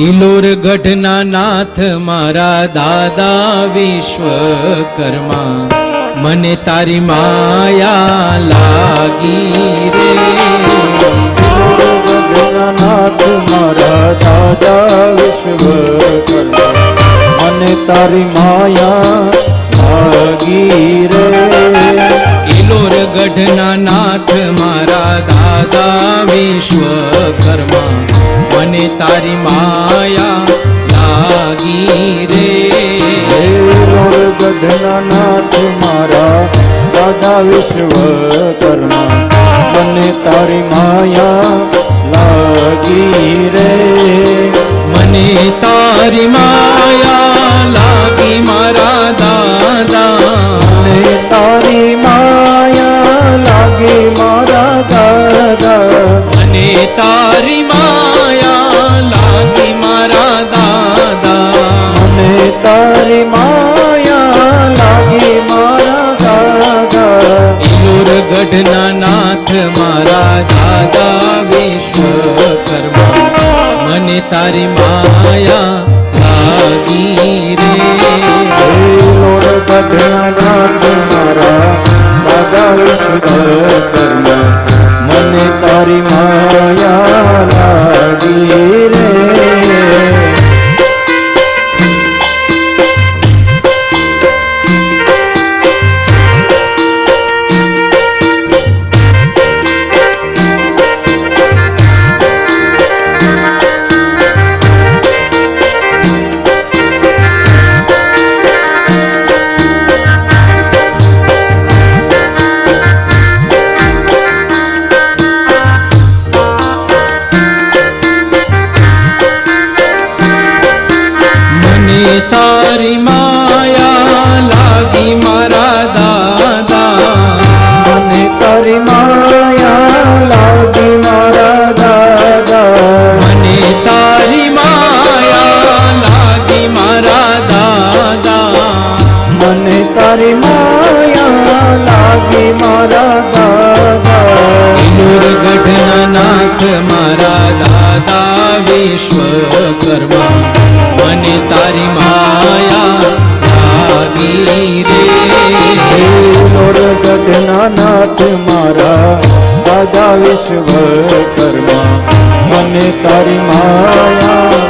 ઇલોર ગઢના નાથ મારા દાદા વિશ્વકર્મા, મને તારી માયા લાગી રે. ગઢના નાથ મારા દાદા વિશ્વકર્મા, મને તારી માયા લાગી રે. ઇલોર ગઢના નાથ મારા દાદા વિશ્વકર્મા, મને તારી માયા લાગી રે. ઇલોર ગઢના નાથ મારા દાદા વિશ્વકર્મા, મને તારી માયા લાગી રે. મને તારી માયા લાગી મારા દાદા, મને તારી માયા લાગી મારા દાદા, મને તારી માયા લાગી મારા દાદા, મને તારી માયા લાગી મારા દાદા. ઇલોર ગઢના નાથ મારા દાદા વિશ્વકર્મા, મને તારી માયા લાગી રે. ઇલોર ગઢના નાથ મારા દાદા વિશ્વકર્મા, મને તારી માયા લાગી રે. તારી માયા લાગી મારા દાદા, મને તારી માયા લાગી મારા દાદા, મને તારી માયા લાગી મારા દાદા, મને તારી માયા લાગી મારા દાદા. ઇલોર ગઢના નાથ મારા દાદા વિશ્વકર્મા, મને તારી માયા લાગી રે. ઇલોર ગઢના નાથ મારા દાદા વિશ્વકર્મા, મને તારી માયા